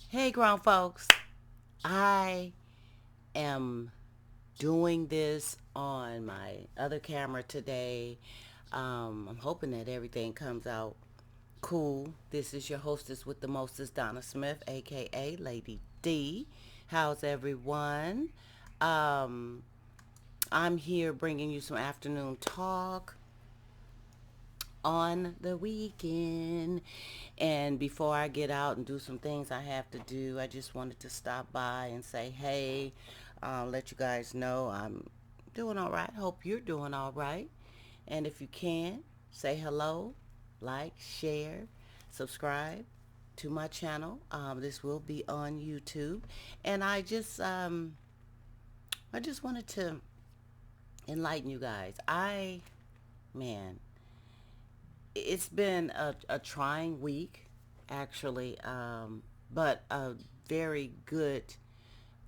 Hey, grown folks. I am doing this on my other camera today. I'm hoping that everything comes out cool. This is your hostess with the mostest, Donna Smith, aka Lady D. How's everyone? Um, I'm here bringing you some afternoon talk on the weekend. And before I get out and do some things I have to do, I just wanted to stop by and say, hey, let you guys know I'm doing all right. Hope you're doing all right. And if you can, say hello, like, share, subscribe to my channel. This will be on YouTube. And I just wanted to enlighten you guys. Man, it's been a trying week, actually, but a very good,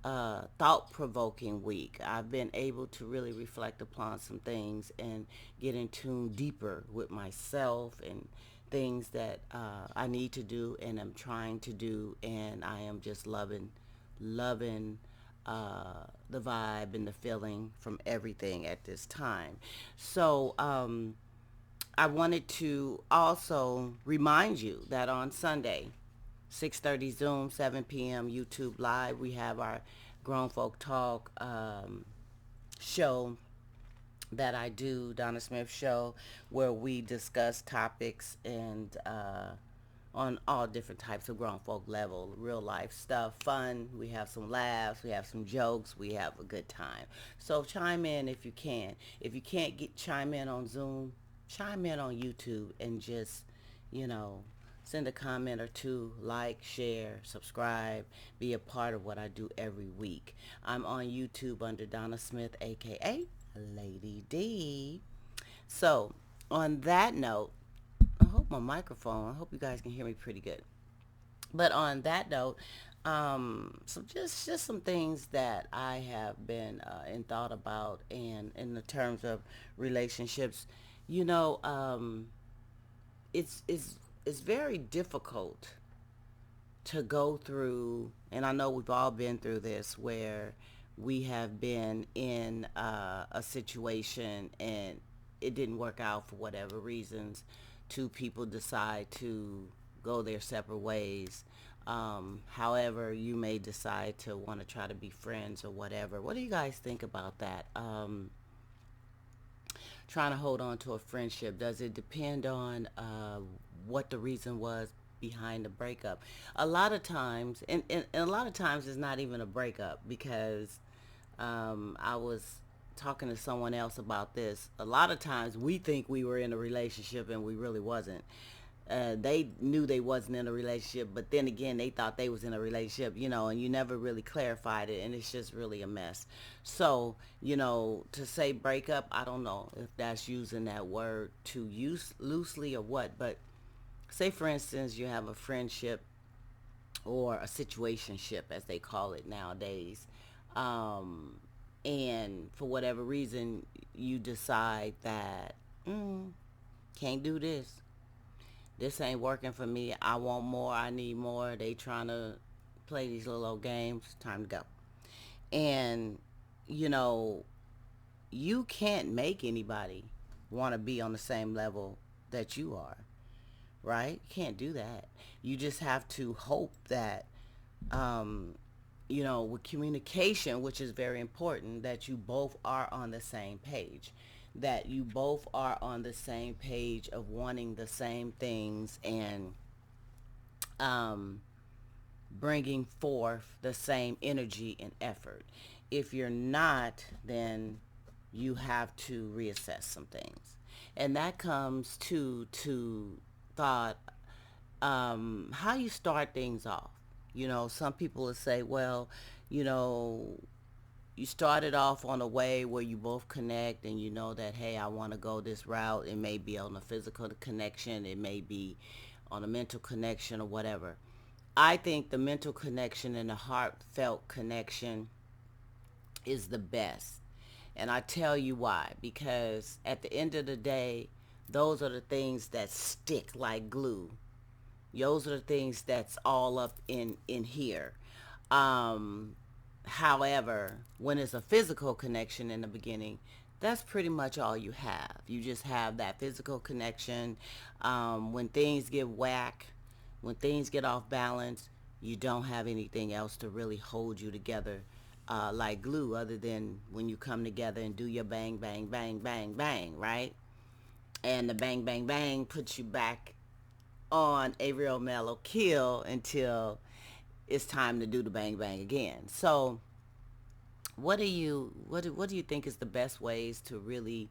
thought-provoking week. I've been able to really reflect upon some things and get in tune deeper with myself and things that I need to do and I'm trying to do, and I am just loving the vibe and the feeling from everything at this time. So, I wanted to also remind you that on Sunday, 6:30 Zoom, 7 p.m. YouTube Live, we have our Grown Folk Talk show that I do, Donna Smith show, where we discuss topics and on all different types of grown folk level, real life stuff, fun. We have some laughs, we have some jokes, we have a good time. So chime in if you can. If you can't get chime in on Zoom, chime in on YouTube and just, you know, send a comment or two, like, share, subscribe, be a part of what I do every week. I'm on YouTube under Donna Smith, aka Lady D. So, on that note, I hope my microphone, I hope you guys can hear me pretty good. But on that note, so just some things that I have been in thought about, and in the terms of relationships, you know, it's it's it's very difficult to go through, and I know we've all been through this, where we have been in a situation and it didn't work out for whatever reasons. Two people decide to go their separate ways. However, you may decide to want to try to be friends or whatever. What do you guys think about that? Trying to hold on to a friendship, does it depend on what the reason was behind the breakup? A lot of times, and a lot of times it's not even a breakup, because I was talking to someone else about this. A lot of times we think we were in a relationship and we really wasn't. They knew they wasn't in a relationship, but then again, they thought they was in a relationship, and you never really clarified it, and it's just really a mess. So, to say breakup, I don't know if that's using that word too loosely or what, but say, for instance, you have a friendship or a situationship, as they call it nowadays, um, and for whatever reason, you decide that, can't do this ain't working for me. I want more. I need more. They trying to play these little old games. Time to go. And, you know, you can't make anybody want to be on the same level that you are, right? You can't do that. You just have to hope that, um, with communication, which is very important, that you both are on the same page, that you both are on the same page of wanting the same things, and um, bringing forth the same energy and effort. If you're not, then you have to reassess some things. And that comes to thought, how you start things off. Some people will say, well, you know, you started off on a way where you both connect, and you know that, hey, I want to go this route. It may be on a physical connection, it may be on a mental connection or whatever. I think the mental connection and the heartfelt connection is the best. And I tell you why. Because at the end of the day, those are the things that stick like glue. Those are the things that's all up in here. Um, However, when it's a physical connection in the beginning, that's pretty much all you have. You just have that physical connection. When things get whack, when things get off balance, you don't have anything else to really hold you together like glue, other than when you come together and do your bang, bang, bang, bang, bang, right? And the bang, bang, bang puts you back on a real mellow kill until it's time to do the bang, bang again. So what do you think is the best ways to really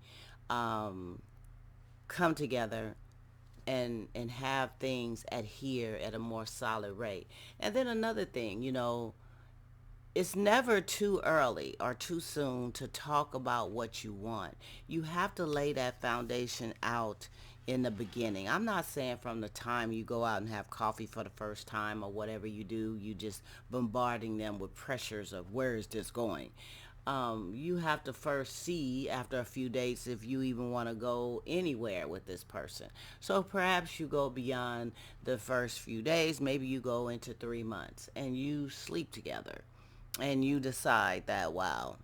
um, come together and have things adhere at a more solid rate? And then another thing, it's never too early or too soon to talk about what you want. You have to lay that foundation out in the beginning. I'm not saying from the time you go out and have coffee for the first time or whatever you do, you just bombarding them with pressures of where is this going. You have to first see after a few dates if you even want to go anywhere with this person. So perhaps you go beyond the first few days. Maybe you go into 3 months and you sleep together and you decide that, wow,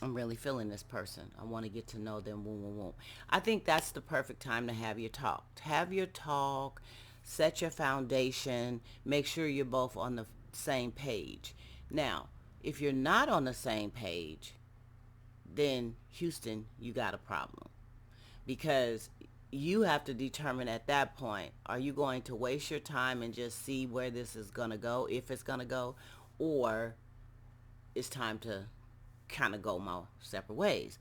I'm really feeling this person. I want to get to know them. Boom, boom, boom. I think that's the perfect time to have your talk. Have your talk, set your foundation, make sure you're both on the same page. Now, if you're not on the same page, then Houston, you got a problem, because you have to determine at that point, are you going to waste your time and just see where this is going to go, if it's going to go, or it's time to kind of go my separate ways.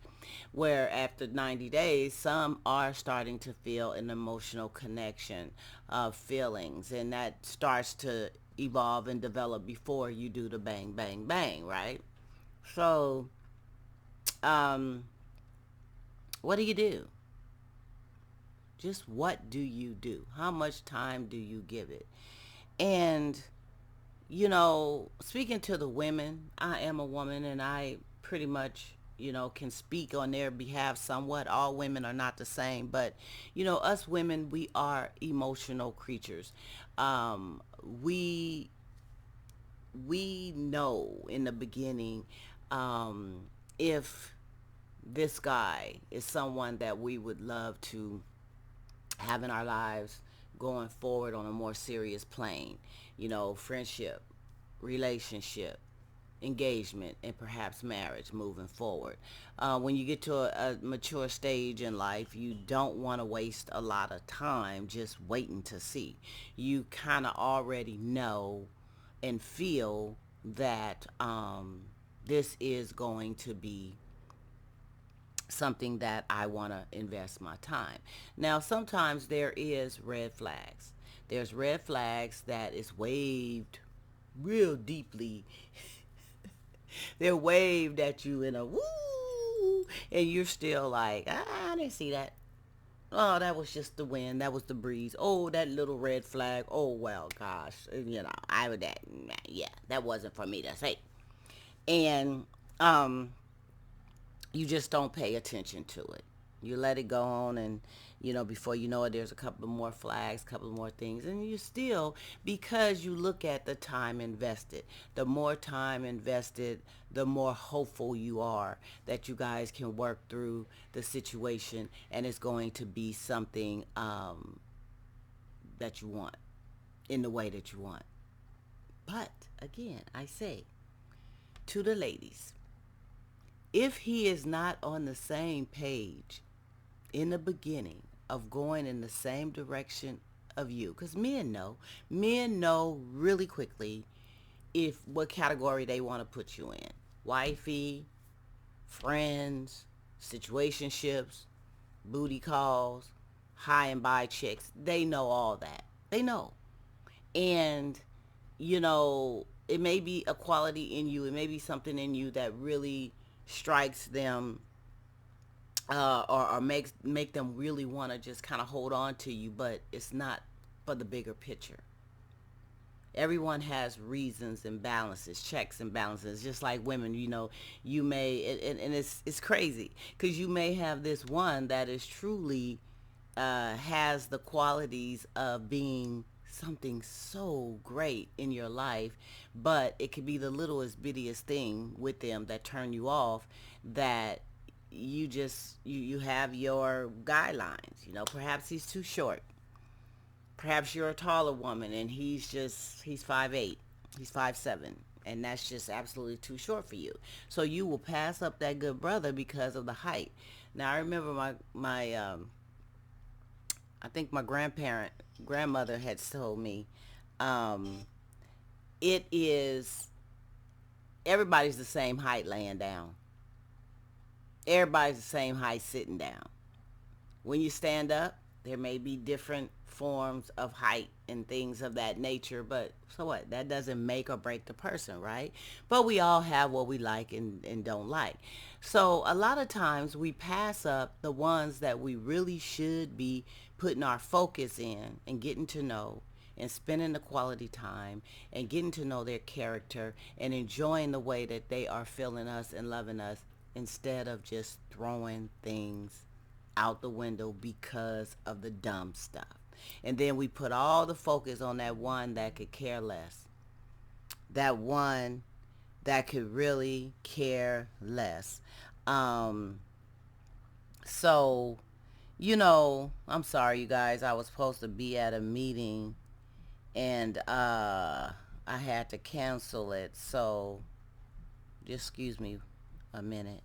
Where after 90 days, some are starting to feel an emotional connection of feelings, and that starts to evolve and develop before you do the bang, bang, bang, right? So, um, what do you do? Just what do you do? How much time do you give it? And speaking to the women, I am a woman and I pretty much, can speak on their behalf somewhat. All women are not the same, but, us women, we are emotional creatures. Um, we, we know in the beginning um, if this guy is someone that we would love to have in our lives going forward on a more serious plane, friendship, relationship, engagement, and perhaps marriage moving forward. When you get to a mature stage in life, you don't want to waste a lot of time just waiting to see. You kind of already know and feel that this is going to be something that I want to invest my time. Now, sometimes there is red flags. There's red flags that is waved real deeply. They're waved at you in a woo, and you're still like, I didn't see that. Oh, that was just the wind. That was the breeze. Oh, that little red flag. Oh, well, gosh. I would that. Yeah, that wasn't for me to say. And um, you just don't pay attention to it. You let it go on, and before you know it, there's a couple of more flags, a couple of more things, and you still, because you look at the time invested. The more time invested, the more hopeful you are that you guys can work through the situation, and it's going to be something that you want in the way that you want. But again, I say to the ladies, if he is not on the same page in the beginning of going in the same direction of you, because men know really quickly if what category they want to put you in: wifey, friends, situationships, booty calls, high and by chicks. They know all that. They know. And it may be a quality in you, it may be something in you that really strikes them, or make them really want to just kind of hold on to you, but it's not for the bigger picture. Everyone has reasons and balances, checks and balances, just like women. You may, and it's crazy because you may have this one that is truly has the qualities of being something so great in your life, but it could be the littlest bittiest thing with them that turn you off, that you have your guidelines. Perhaps he's too short. Perhaps you're a taller woman and he's 5'8", he's 5'7", and that's just absolutely too short for you. So you will pass up that good brother because of the height. Now I remember my I think my grandmother had told me, um, it is everybody's the same height laying down. Everybody's the same height sitting down. When you stand up, there may be different forms of height and things of that nature, but so what? That doesn't make or break the person, right? But we all have what we like and don't like. So a lot of times we pass up the ones that we really should be putting our focus in and getting to know and spending the quality time and getting to know their character and enjoying the way that they are feeling us and loving us, instead of just throwing things out the window because of the dumb stuff. And then we put all the focus on that one that could care less. That one that could really care less. Um, so, I'm sorry, you guys. I was supposed to be at a meeting and I had to cancel it. So, just excuse me a minute.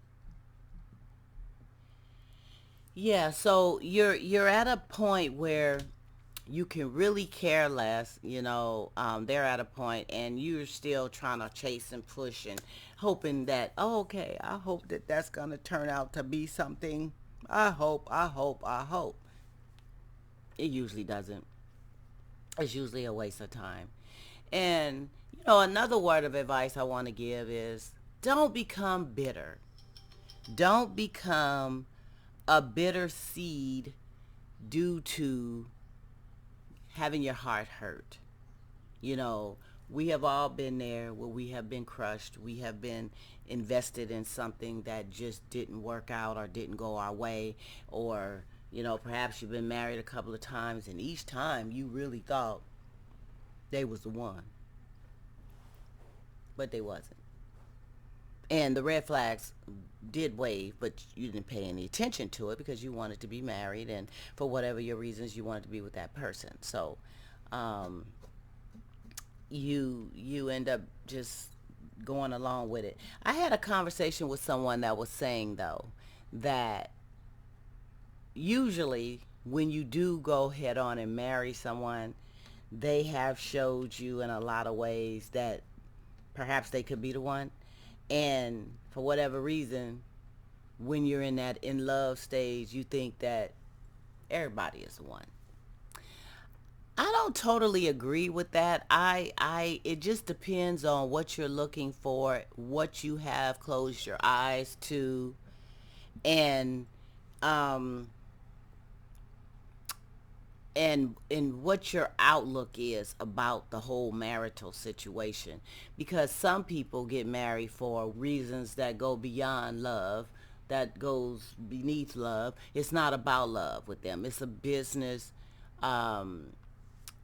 Yeah, so you're at a point where you can really care less. They're at a point and you're still trying to chase and push and hoping that, oh, okay, I hope that that's going to turn out to be something. I hope. It usually doesn't. It's usually a waste of time. And, another word of advice I want to give is, don't become bitter. Don't become a bitter seed due to having your heart hurt. You know, we have all been there where we have been crushed. We have been invested in something that just didn't work out or didn't go our way. Or, perhaps you've been married a couple of times and each time you really thought they was the one, but they wasn't. And the red flags did wave, but you didn't pay any attention to it because you wanted to be married, and for whatever your reasons, you wanted to be with that person. So, um, you end up just going along with it. I had a conversation with someone that was saying though that usually when you do go head on and marry someone, they have showed you in a lot of ways that perhaps they could be the one. And for whatever reason, when you're in that in love stage, you think that everybody is the one. I don't totally agree with that. It just depends on what you're looking for, what you have closed your eyes to, and um, and what your outlook is about the whole marital situation, because some people get married for reasons that go beyond love, that goes beneath love. It's not about love with them. It's a business um,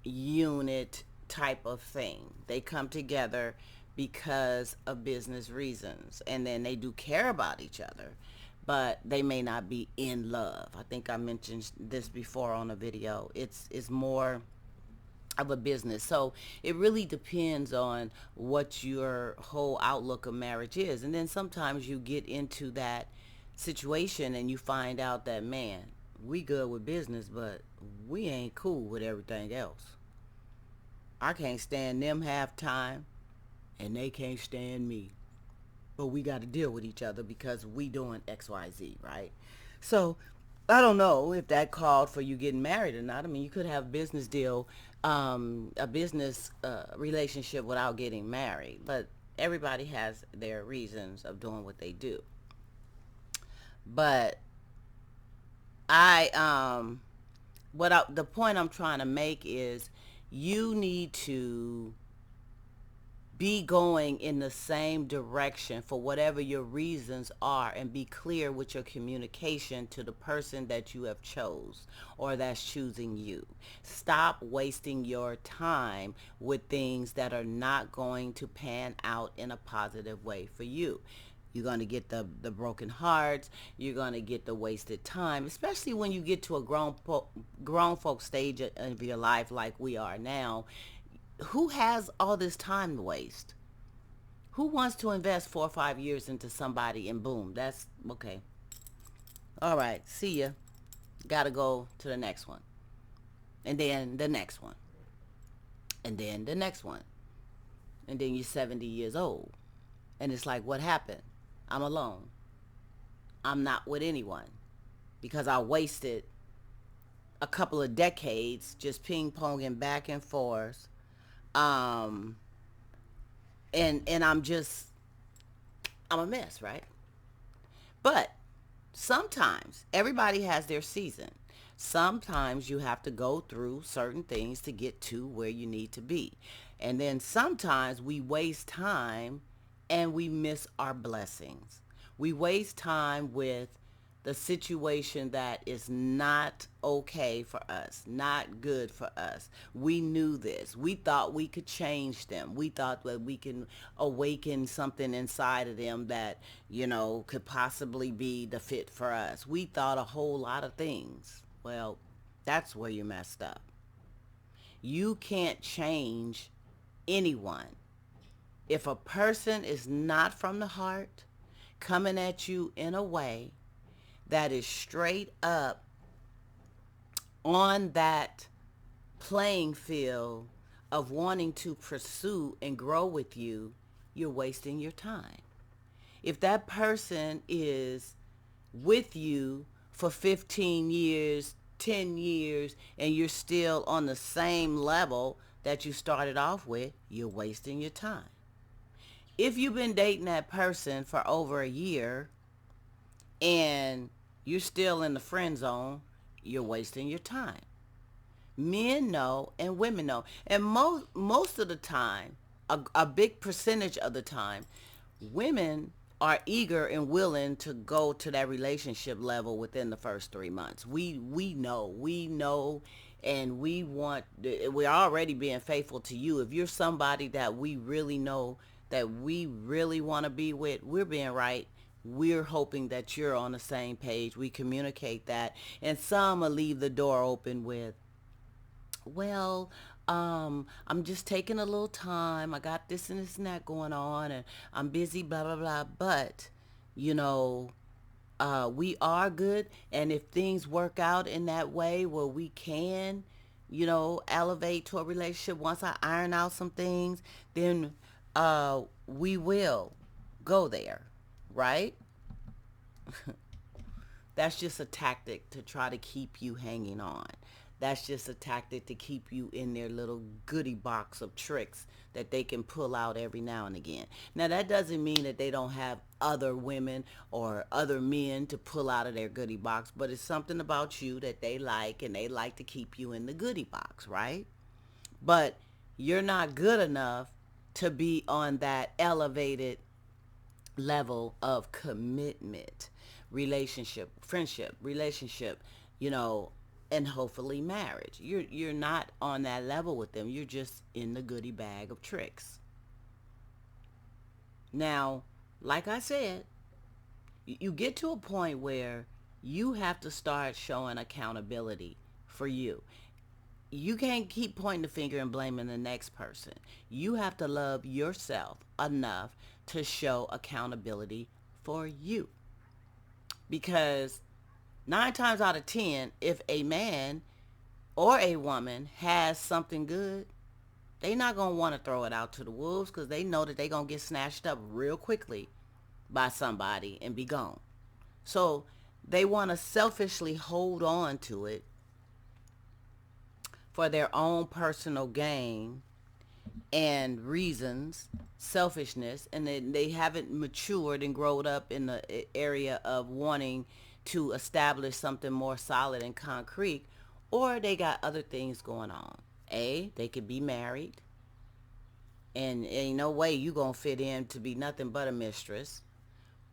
unit type of thing. They come together because of business reasons, and then they do care about each other, but they may not be in love. I think I mentioned this before on a video. It's more of a business. So it really depends on what your whole outlook of marriage is. And then sometimes you get into that situation and you find out that, man, we good with business, but we ain't cool with everything else. I can't stand them half time and they can't stand me. But we got to deal with each other because we doing XYZ, right? So I don't know if that called for you getting married or not. I mean, you could have a business deal, a business relationship without getting married, but everybody has their reasons of doing what they do. But I, the point I'm trying to make is, you need to be going in the same direction for whatever your reasons are, and be clear with your communication to the person that you have chose or that's choosing you. Stop wasting your time with things that are not going to pan out in a positive way for you. You're going to get the broken hearts. You're going to get the wasted time, especially when you get to a grown folk stage of your life like we are now. Who has all this time to waste? Who wants to invest 4 or 5 years into somebody and boom, that's okay. All right, see ya. Gotta go to the next one. And then the next one. And then the next one. And then you're 70 years old. And it's like, what happened? I'm alone. I'm not with anyone because I wasted a couple of decades just ping ponging back and forth. Um, and I'm a mess, right? But sometimes everybody has their season. Sometimes you have to go through certain things to get to where you need to be. And then sometimes we waste time and we miss our blessings. We waste time with the situation that is not okay for us, not good for us. We knew this. We thought we could change them. We thought that we can awaken something inside of them that, could possibly be the fit for us. We thought a whole lot of things. Well, that's where you messed up. You can't change anyone. If a person is not from the heart, coming at you in a way that is straight up on that playing field of wanting to pursue and grow with you, you're wasting your time. If that person is with you for 15 years, 10 years, and you're still on the same level that you started off with, you're wasting your time. If you've been dating that person for over a year and you're still in the friend zone, you're wasting your time. Men know and women know. And most of the time, a big percentage of the time, women are eager and willing to go to that relationship level within the first 3 months. We know, and we're already being faithful to you. If you're somebody that we really know that we really want to be with, we're being right. We're hoping that you're on the same page. We communicate that. And some will leave the door open with, well, I'm just taking a little time. I got this and this and that going on, and I'm busy, blah, blah, blah. But, you know, we are good. And if things work out in that way where we can, elevate to a relationship, once I iron out some things, then we will go there, right? That's just a tactic to try to keep you hanging on. That's just a tactic to keep you in their little goodie box of tricks that they can pull out every now and again. Now, that doesn't mean that they don't have other women or other men to pull out of their goodie box, but it's something about you that they like, and they like to keep you in the goodie box, right? But you're not good enough to be on that elevated level of commitment, relationship, you know, and hopefully marriage. You're not on that level with them. You're just in the goodie bag of tricks. Now, like I said, you get to a point where you have to start showing accountability for you. You can't keep pointing the finger and blaming the next person. You have to love yourself enough to show accountability for you. Because 9 times out of 10, if a man or a woman has something good, they not going to want to throw it out to the wolves, because they know that they going to get snatched up real quickly by somebody and be gone. So they want to selfishly hold on to it for their own personal gain and reasons, selfishness, and they haven't matured and grown up in the area of wanting to establish something more solid and concrete, or they got other things going on. They could be married, and ain't no way you gonna fit in to be nothing but a mistress,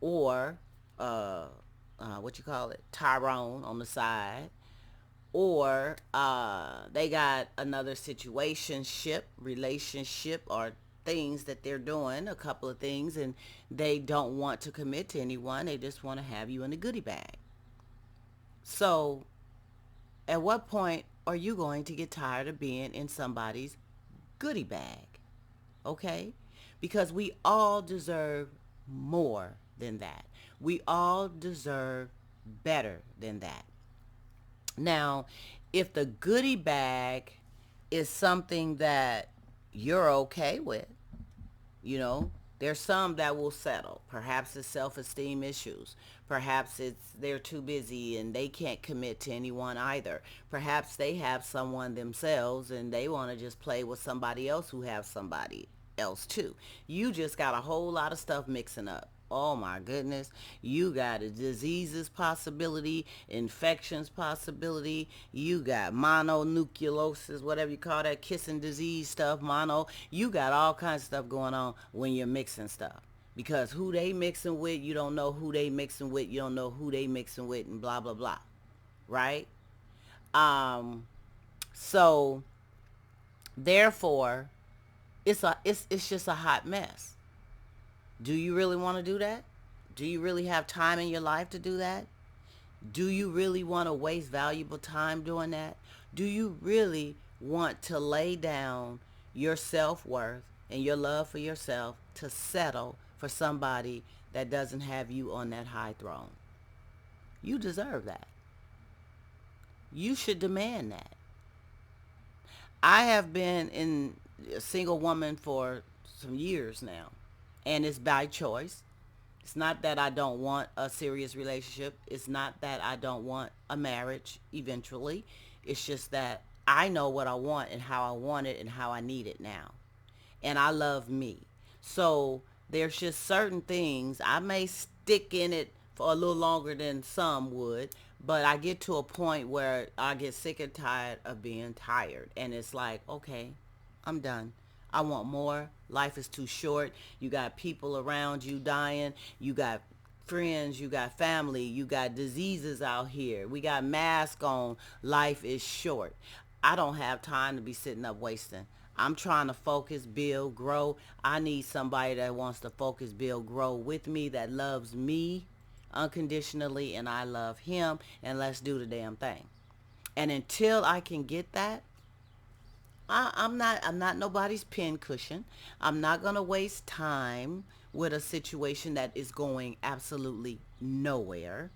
or uh, what you call it, Tyrone on the side, or they got another situationship, relationship, or things that they're doing, a couple of things, and they don't want to commit to anyone. They just want to have you in the goodie bag. So, at what point are you going to get tired of being in somebody's goodie bag? Okay? Because we all deserve more than that. We all deserve better than that. Now, if the goodie bag is something that you're okay with, you know, there's some that will settle. Perhaps it's self-esteem issues. Perhaps it's they're too busy and they can't commit to anyone either. Perhaps they have someone themselves and they want to just play with somebody else who has somebody else too. You just got a whole lot of stuff mixing up. Oh my goodness. You got a diseases possibility, infections possibility. You got mononucleosis, whatever you call that, kissing disease stuff, mono. You got all kinds of stuff going on when you're mixing stuff. Because who they mixing with, you don't know who they mixing with, you don't know who they mixing with, and blah, blah, blah. Right? Um, so therefore, it's just a hot mess. Do you really want to do that? Do you really have time in your life to do that? Do you really want to waste valuable time doing that? Do you really want to lay down your self-worth and your love for yourself to settle for somebody that doesn't have you on that high throne? You deserve that. You should demand that. I have been in a single woman for some years now, and it's by choice. It's not that I don't want a serious relationship. It's not that I don't want a marriage eventually. It's just that I know what I want and how I want it and how I need it now. And I love me. So there's just certain things I may stick in it for a little longer than some would, but I get to a point where I get sick and tired of being tired. And it's like, okay, I'm done. I want more. Life is too short. You got people around you dying. You got friends. You got family. You got diseases out here. We got masks on. Life is short. I don't have time to be sitting up wasting. I'm trying to focus, build, grow. I need somebody that wants to focus, build, grow with me, that loves me unconditionally, and I love him, and let's do the damn thing. And until I can get that, I'm not nobody's pin cushion. I'm not gonna waste time with a situation that is going absolutely nowhere.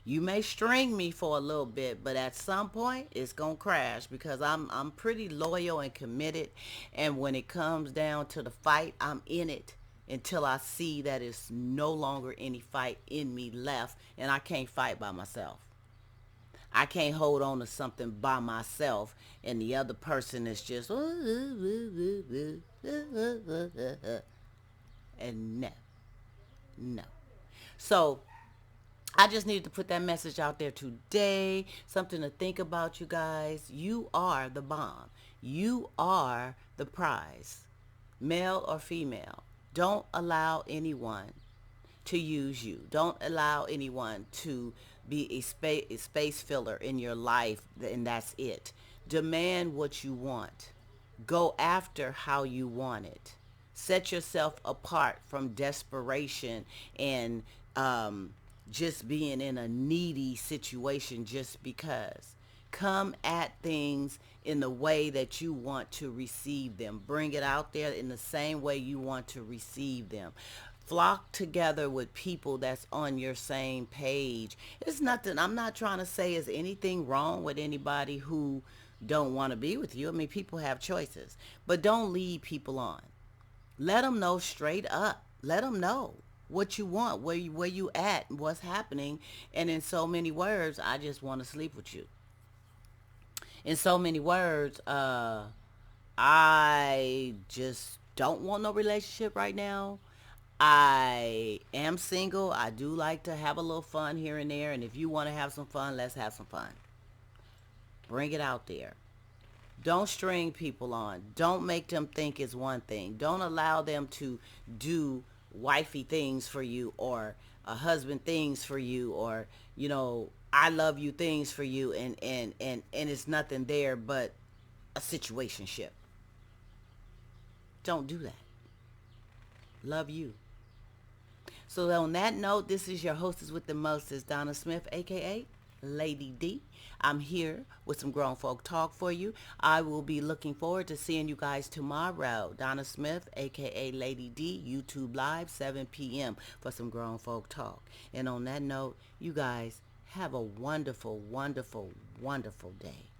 You may string me for a little bit, but at some point it's gonna crash because I'm pretty loyal and committed. And when it comes down to the fight, I'm in it until I see that it's no longer any fight in me left, and I can't fight by myself. I can't hold on to something by myself and the other person is just and no, no. So I just needed to put that message out there today. Something to think about, you guys. You are the bomb. You are the prize, male or female. Don't allow anyone to use you. Don't allow anyone to be a space filler in your life, and that's it. Demand what you want. Go after how you want it. Set yourself apart from desperation and just being in a needy situation just because. Come at things in the way that you want to receive them. Bring it out there in the same way you want to receive them. Flock together with people that's on your same page. It's nothing, I'm not trying to say is anything wrong with anybody who don't want to be with you. I mean, people have choices, but don't lead people on. Let them know straight up. Let them know what you want, where you at, what's happening. And in so many words, I just want to sleep with you. In so many words, I just don't want no relationship right now. I am single. I do like to have a little fun here and there. And if you want to have some fun, let's have some fun. Bring it out there. Don't string people on. Don't make them think it's one thing. Don't allow them to do wifey things for you, or a husband things for you, or I love you things for you, and it's nothing there but a situationship. Don't do that. Love you. So on that note, this is your hostess with the mostest, Donna Smith, aka Lady D. I'm here with some grown folk talk for you. I will be looking forward to seeing you guys tomorrow. Donna Smith, aka Lady D, YouTube Live, 7 p.m. for some grown folk talk. And on that note, you guys have a wonderful, wonderful, wonderful day.